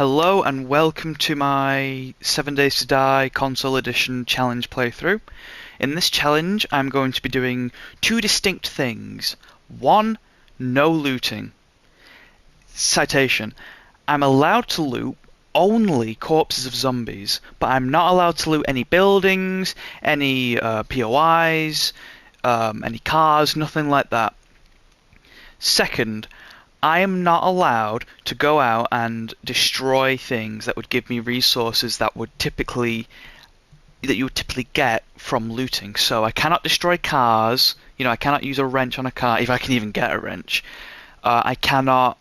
Hello and welcome to my 7 Days to Die Console Edition challenge playthrough. In this challenge, I'm going to be doing two distinct things. One, no looting. Citation: I'm allowed to loot only corpses of zombies, but I'm not allowed to loot any buildings, any POIs, any cars, nothing like that. Second, I am not allowed to go out and destroy things that would give me resources that you would typically get from looting. So I cannot destroy cars. I cannot use a wrench on a car if I can even get a wrench. I cannot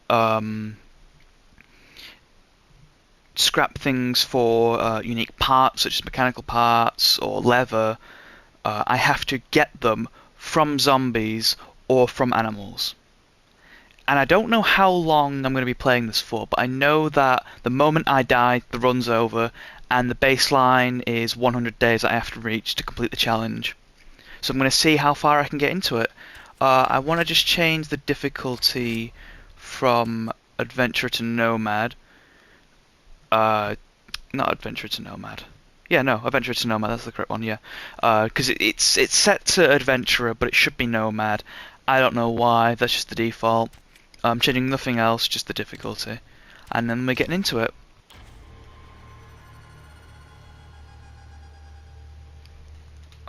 scrap things for unique parts such as mechanical parts or leather. I have to get them from zombies or from animals. And I don't know how long I'm going to be playing this for, but I know that the moment I die, the run's over, and the baseline is 100 days I have to reach to complete the challenge. So I'm going to see how far I can get into it. I want to just change the difficulty from Adventurer to Nomad. Not Adventurer to Nomad. Yeah, no, Adventurer to Nomad, that's the correct one, yeah. Because it's set to Adventurer, but it should be Nomad. I don't know why, that's just the default. I'm changing nothing else, just the difficulty. And then we're getting into it.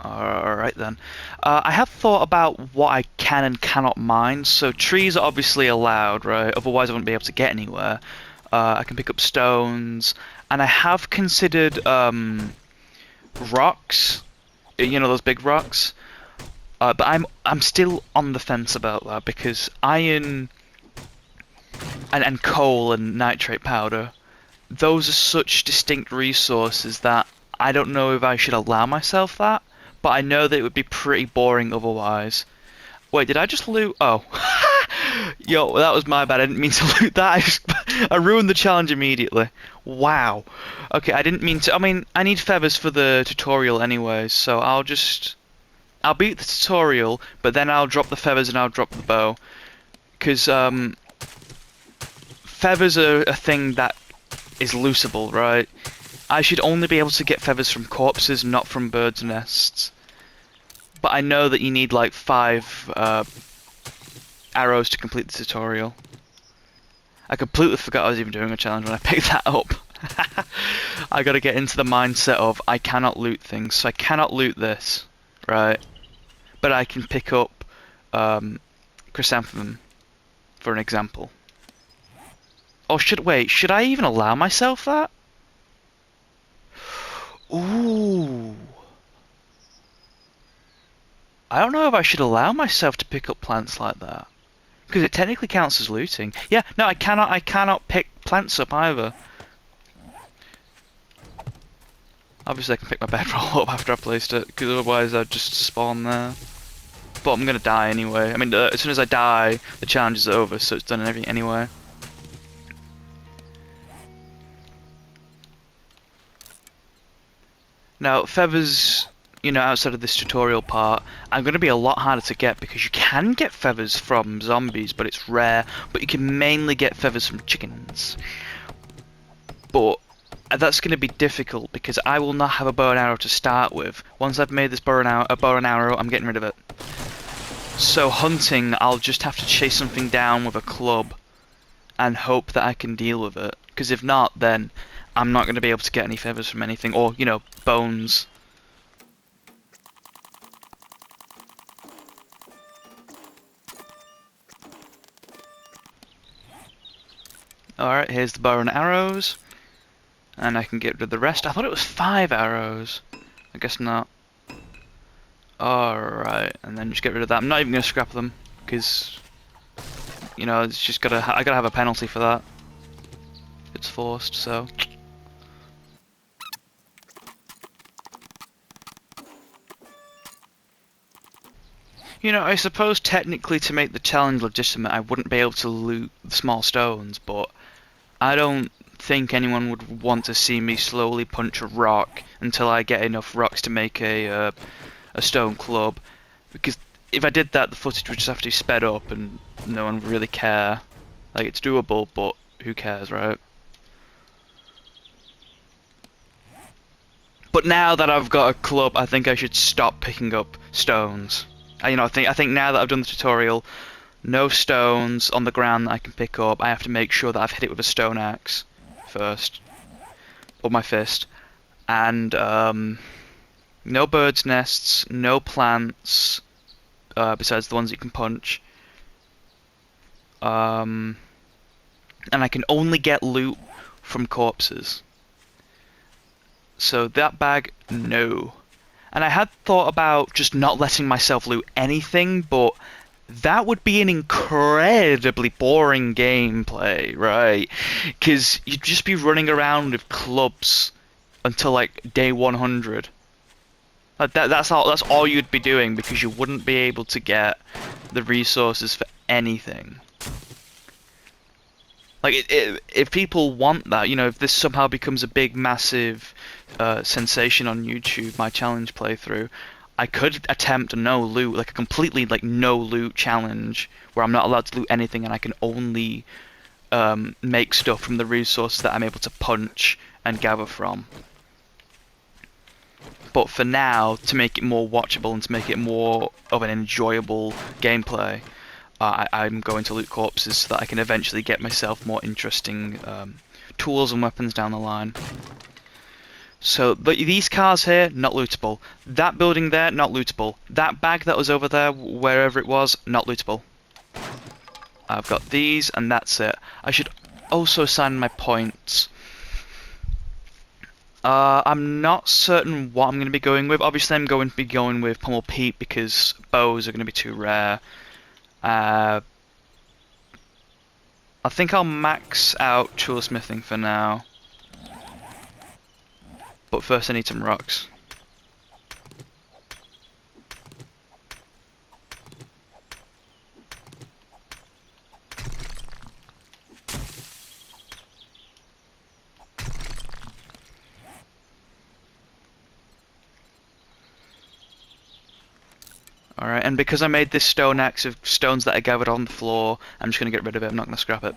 Alright then. I have thought about what I can and cannot mine. So trees are obviously allowed, right? Otherwise I wouldn't be able to get anywhere. I can pick up stones. And I have considered rocks. Those big rocks. But I'm still on the fence about that because iron and coal and nitrate powder, those are such distinct resources that I don't know if I should allow myself that, but I know that it would be pretty boring otherwise. Wait, did I just loot? Oh. Yo, that was my bad. I didn't mean to loot that. I ruined the challenge immediately. Wow. Okay, I didn't mean to. I mean, I need feathers for the tutorial anyway, so I'll beat the tutorial, but then I'll drop the feathers and I'll drop the bow. Because, feathers are a thing that is loosable, right? I should only be able to get feathers from corpses, not from birds' nests. But I know that you need like 5 arrows to complete the tutorial. I completely forgot I was even doing a challenge when I picked that up. I gotta get into the mindset of I cannot loot things, so I cannot loot this, right? But I can pick up chrysanthemum, for an example. Oh, should I even allow myself that? Ooh. I don't know if I should allow myself to pick up plants like that. Because it technically counts as looting. Yeah, no, I cannot pick plants up either. Obviously I can pick my bedroll up after I placed it, because otherwise I'd just spawn there. But I'm gonna die anyway. I mean, as soon as I die, the challenge is over, so it's done anyway. Now, feathers, outside of this tutorial part, are going to be a lot harder to get because you can get feathers from zombies, but it's rare. But you can mainly get feathers from chickens. But that's going to be difficult because I will not have a bow and arrow to start with. Once I've made this bow and arrow, I'm getting rid of it. So hunting, I'll just have to chase something down with a club and hope that I can deal with it. Because if not, then I'm not going to be able to get any feathers from anything, or, bones. Alright, here's the bow and arrows. And I can get rid of the rest. I thought it was 5 arrows. I guess not. Alright, and then just get rid of that. I'm not even going to scrap them, because, it's just I gotta have a penalty for that. It's forced, so... I suppose technically to make the challenge legitimate I wouldn't be able to loot the small stones, but I don't think anyone would want to see me slowly punch a rock until I get enough rocks to make a stone club, because if I did that the footage would just have to be sped up and no one would really care. Like, it's doable, but who cares, right? But now that I've got a club, I think I should stop picking up stones. I think now that I've done the tutorial, no stones on the ground that I can pick up. I have to make sure that I've hit it with a stone axe first, or my fist, and no birds' nests, no plants, besides the ones you can punch. And I can only get loot from corpses. So that bag, no. And I had thought about just not letting myself loot anything, but that would be an incredibly boring gameplay, right? Because you'd just be running around with clubs until like day 100. That's all you'd be doing, because you wouldn't be able to get the resources for anything. Like, if people want that, if this somehow becomes a big, massive sensation on YouTube, my challenge playthrough, I could attempt a no loot, like a completely no loot challenge, where I'm not allowed to loot anything and I can only make stuff from the resources that I'm able to punch and gather from. But for now, to make it more watchable and to make it more of an enjoyable gameplay, I'm going to loot corpses so that I can eventually get myself more interesting tools and weapons down the line. So these cars here, not lootable. That building there, not lootable. That bag that was over there, wherever it was, not lootable. I've got these, and that's it. I should also assign my points. I'm not certain what I'm going to be going with. Obviously, I'm going to be going with Pummel Pete because bows are going to be too rare. I think I'll max out toolsmithing for now. But first I need some rocks. Alright, and because I made this stone axe of stones that I gathered on the floor, I'm just going to get rid of it, I'm not going to scrap it.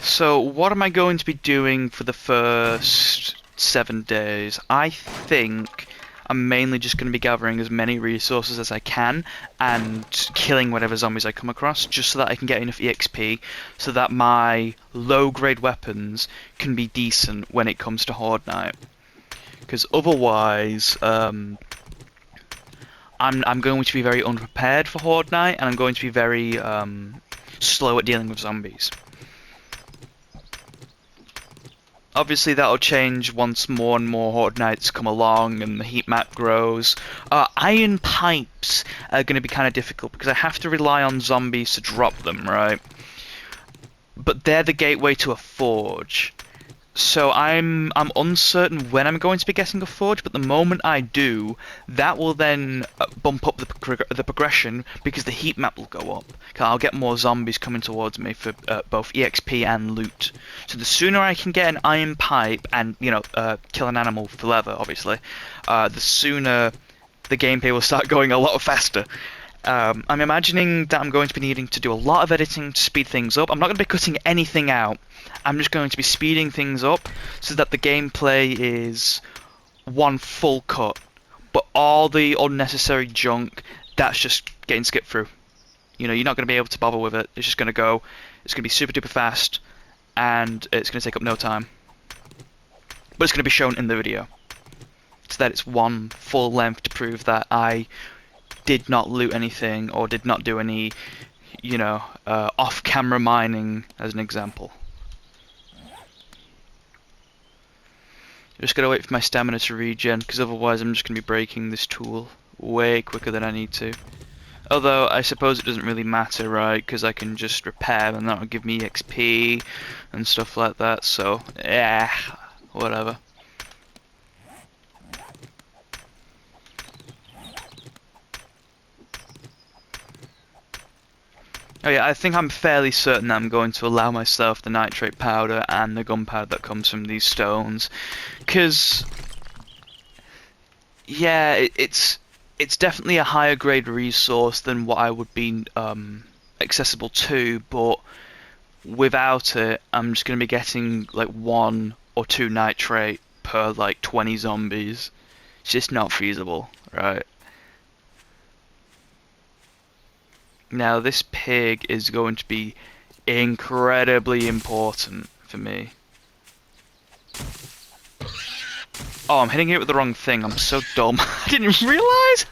So, what am I going to be doing for the first 7 days? I think I'm mainly just going to be gathering as many resources as I can and killing whatever zombies I come across, just so that I can get enough EXP so that my low-grade weapons can be decent when it comes to Horde Night. Because otherwise, I'm going to be very unprepared for Horde Night, and I'm going to be very slow at dealing with zombies. Obviously, that'll change once more and more Horde Nights come along and the heat map grows. Iron pipes are going to be kind of difficult because I have to rely on zombies to drop them, right? But they're the gateway to a forge. So I'm uncertain when I'm going to be getting a forge, but the moment I do, that will then bump up the progression because the heat map will go up. I'll get more zombies coming towards me for both EXP and loot. So the sooner I can get an iron pipe and kill an animal for leather, obviously, the sooner the gameplay will start going a lot faster. I'm imagining that I'm going to be needing to do a lot of editing to speed things up. I'm not going to be cutting anything out. I'm just going to be speeding things up so that the gameplay is one full cut. But all the unnecessary junk, that's just getting skipped through. You're not going to be able to bother with it. It's just going to go. It's going to be super duper fast, and it's going to take up no time. But it's going to be shown in the video, so that it's one full length to prove that I did not loot anything or did not do any, off-camera mining, as an example. Just gotta wait for my stamina to regen, because otherwise I'm just gonna be breaking this tool way quicker than I need to. Although, I suppose it doesn't really matter, right, because I can just repair and that'll give me XP and stuff like that, so, yeah, whatever. Oh yeah, I think I'm fairly certain that I'm going to allow myself the nitrate powder and the gunpowder that comes from these stones, because yeah, it's definitely a higher grade resource than what I would be accessible to, but without it, I'm just going to be getting like one or 2 nitrate per like 20 zombies. It's just not feasible, right? Now this pig is going to be incredibly important for me. Oh, I'm hitting it with the wrong thing. I'm so dumb. I didn't realize.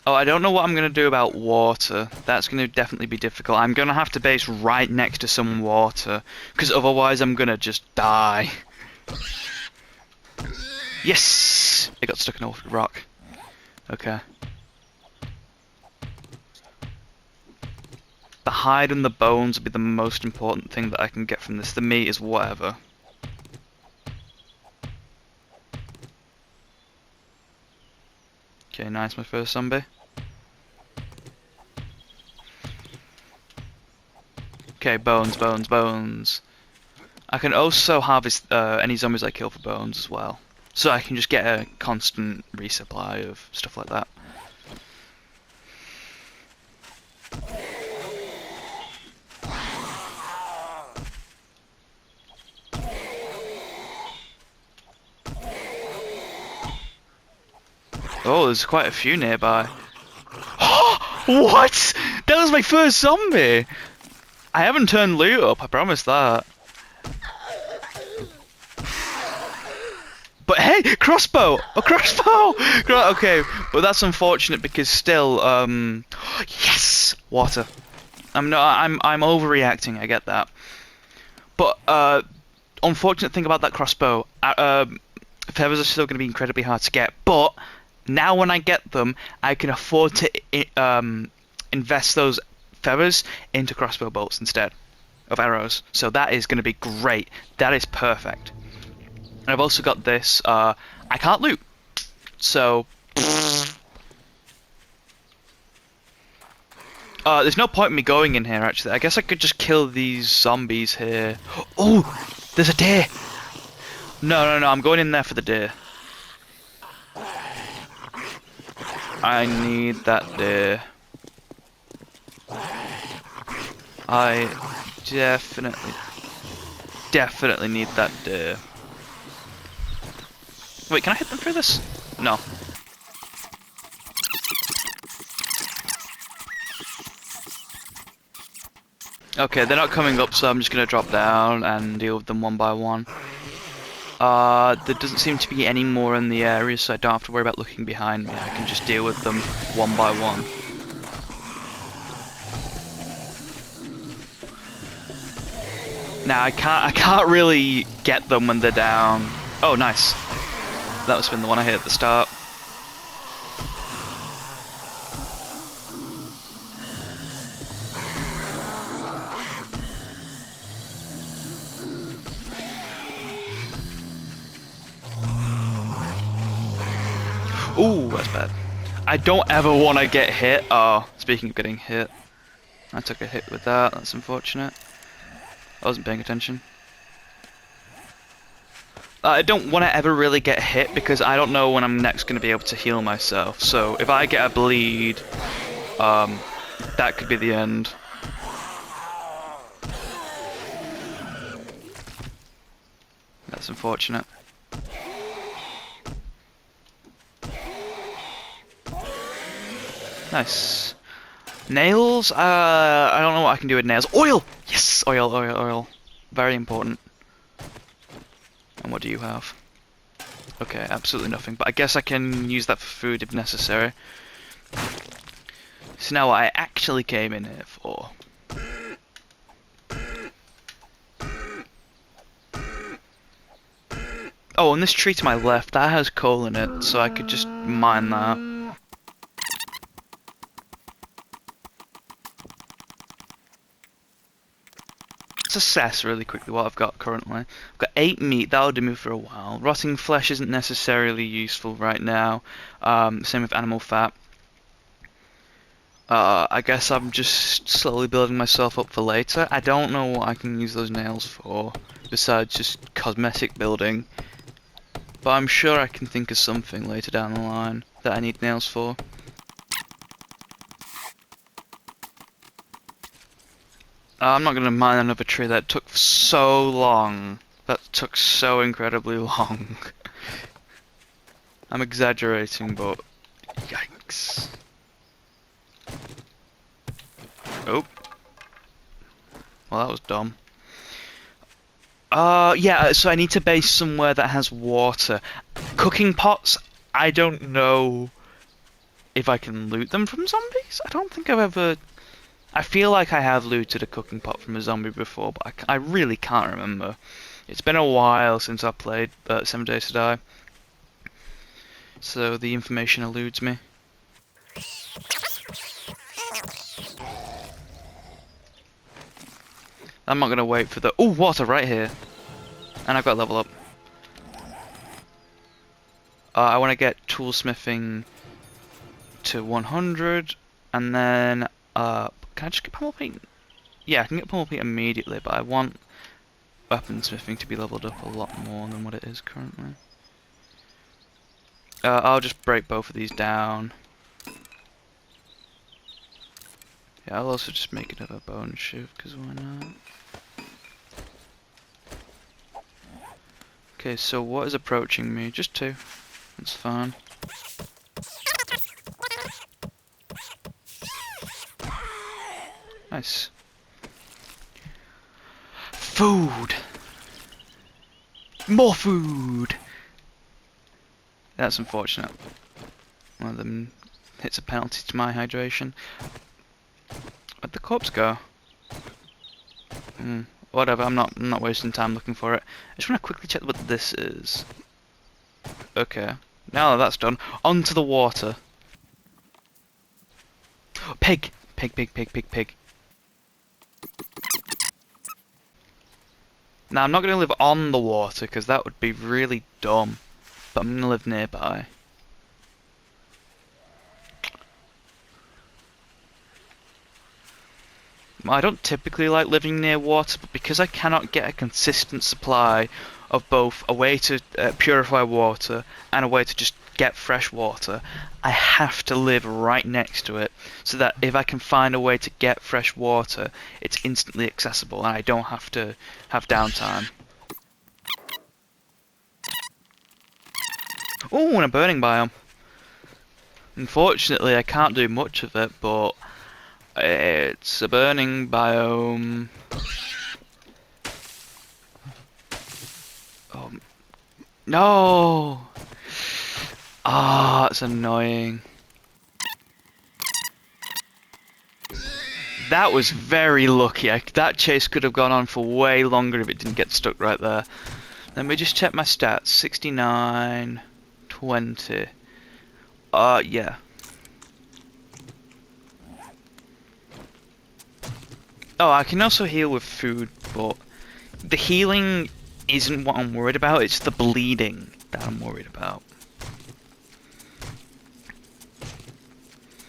Oh, I don't know what I'm going to do about water. That's going to definitely be difficult. I'm going to have to base right next to some water, because otherwise I'm going to just die. Yes! It got stuck in a rock. Okay. The hide and the bones will be the most important thing that I can get from this. The meat is whatever. Okay, nice, my first zombie. Okay, bones, bones, bones. I can also harvest any zombies I kill for bones as well. So I can just get a constant resupply of stuff like that. Oh, there's quite a few nearby. What? That was my first zombie! I haven't turned loot up, I promise that. But hey, crossbow! A crossbow! Okay, but that's unfortunate because still, yes! Water. I'm overreacting, I get that. But, unfortunate thing about that crossbow, feathers are still going to be incredibly hard to get, but now when I get them, I can afford to invest those feathers into crossbow bolts instead of arrows. So that is going to be great. That is perfect. And I've also got this, I can't loot. So, there's no point in me going in here actually. I guess I could just kill these zombies here. Oh, there's a deer. No, I'm going in there for the deer. I need that deer. I definitely need that deer. Wait, can I hit them through this? No. Okay, they're not coming up, so I'm just gonna drop down and deal with them one by one. There doesn't seem to be any more in the area, so I don't have to worry about looking behind me. I can just deal with them one by one. Now I can't really get them when they're down. Oh, nice. That must have been the one I hit at the start. Ooh, that's bad. I don't ever want to get hit. Oh, speaking of getting hit, I took a hit with that. That's unfortunate. I wasn't paying attention. I don't want to ever really get hit because I don't know when I'm next going to be able to heal myself. So if I get a bleed, that could be the end. That's unfortunate. Nice. Nails? I don't know what I can do with nails. Oil! Yes! Oil. Very important. And what do you have? Okay, absolutely nothing. But I guess I can use that for food if necessary. So now what I actually came in here for. Oh, and this tree to my left, that has coal in it, so I could just mine that. Let's assess really quickly what I've got currently. I've got 8 meat, that'll do me for a while. Rotting flesh isn't necessarily useful right now. Same with animal fat. I guess I'm just slowly building myself up for later. I don't know what I can use those nails for, besides just cosmetic building. But I'm sure I can think of something later down the line that I need nails for. I'm not going to mine another tree. That took so long. That took so incredibly long. I'm exaggerating, but yikes. Oh. Well, that was dumb. Yeah, so I need to base somewhere that has water. Cooking pots, I don't know if I can loot them from zombies. I don't think I've ever... I feel like I have looted a cooking pot from a zombie before, but I really can't remember. It's been a while since I played 7 Days to Die, so the information eludes me. I'm not gonna wait for the... Oh, water right here! And I've got to level up. I want to get toolsmithing to 100, and then... can I just get pummel paint? Yeah, I can get pummel paint immediately, but I want weaponsmithing to be leveled up a lot more than what it is currently. I'll just break both of these down. Yeah, I'll also just make another bone shift, because why not? Okay, so what is approaching me? Just 2. That's fine. Nice. Food! More food! That's unfortunate. One of them hits a penalty to my hydration. Where'd the corpse go? Whatever, I'm not wasting time looking for it. I just want to quickly check what this is. Okay. Now that that's done, onto the water. Pig! Pig, pig, pig, pig, pig. Now I'm not going to live on the water because that would be really dumb. But I'm going to live nearby. I don't typically like living near water, but because I cannot get a consistent supply of both a way to purify water and a way to just get fresh water, I have to live right next to it so that if I can find a way to get fresh water, it's instantly accessible and I don't have to have downtime. Oh, and a burning biome. Unfortunately, I can't do much of it, but it's a burning biome. Oh, no! Ah, it's annoying. That was very lucky. That chase could have gone on for way longer if it didn't get stuck right there. Let me just check my stats. 69, 20. Yeah. Oh, I can also heal with food, but the healing isn't what I'm worried about, it's the bleeding that I'm worried about.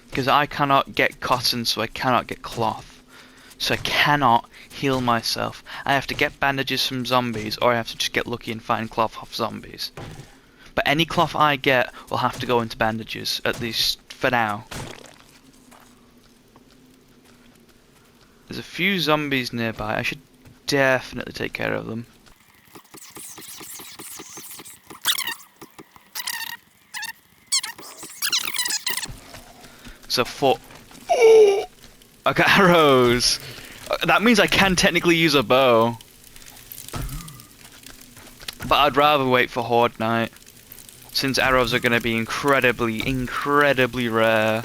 Because I cannot get cotton, so I cannot get cloth. So I cannot heal myself. I have to get bandages from zombies, or I have to just get lucky and find cloth off zombies. But any cloth I get will have to go into bandages, at least for now. There's a few zombies nearby. I should definitely take care of them. So I got arrows. That means I can technically use a bow. But I'd rather wait for Horde Night, since arrows are going to be incredibly rare.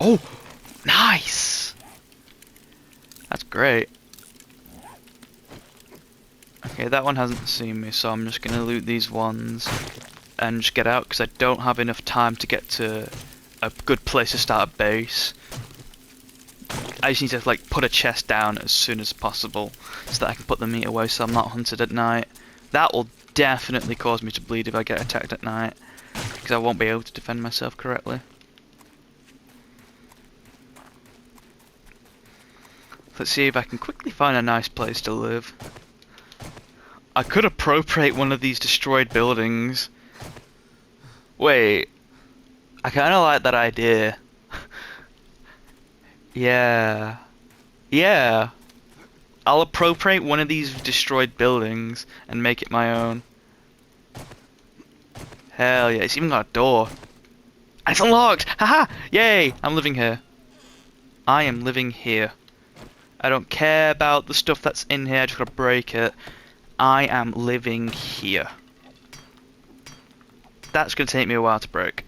Oh, nice! That's great. Okay, that one hasn't seen me, so I'm just going to loot these ones and just get out, because I don't have enough time to get to a good place to start a base. I just need to like put a chest down as soon as possible so that I can put the meat away so I'm not hunted at night. That will definitely cause me to bleed if I get attacked at night, because I won't be able to defend myself correctly. Let's see if I can quickly find a nice place to live. I could appropriate one of these destroyed buildings. Wait, I kind of like that idea. Yeah. Yeah. I'll appropriate one of these destroyed buildings and make it my own. Hell yeah, it's even got a door. And it's unlocked! Haha! Yay! I'm living here. I am living here. I don't care about the stuff that's in here, I just gotta break it. I am living here. That's gonna take me a while to break.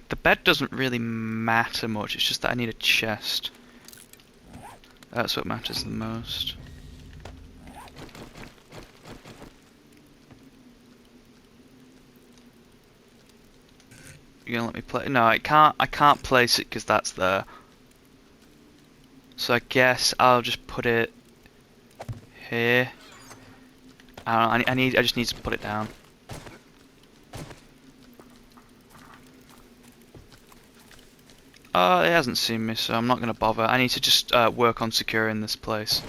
The bed doesn't really matter much, it's just that I need a chest. That's what matters the most. You're gonna let me play? No, I can't place it because that's there. So I guess I'll just put it here. I just need to put it down. It hasn't seen me, so I'm not gonna bother. I need to just work on securing this place.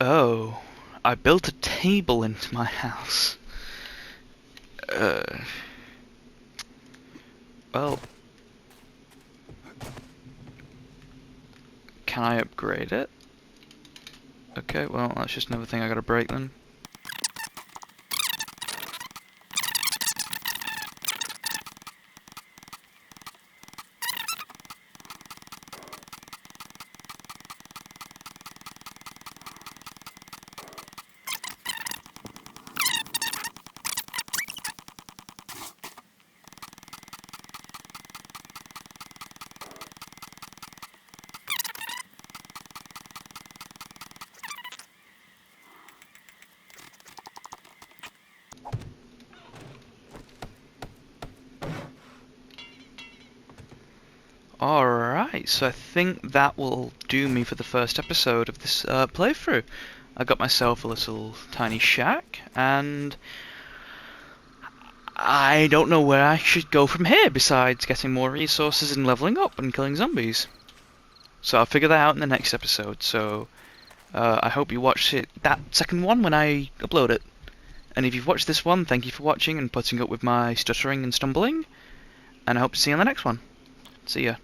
Oh, I built a table into my house. Well, can I upgrade it? Okay, well, that's just another thing I gotta break then. Alright, so I think that will do me for the first episode of this playthrough. I got myself a little tiny shack, and I don't know where I should go from here besides getting more resources and leveling up and killing zombies. So I'll figure that out in the next episode, so I hope you watch that second one when I upload it. And if you've watched this one, thank you for watching and putting up with my stuttering and stumbling, and I hope to see you on the next one. See ya.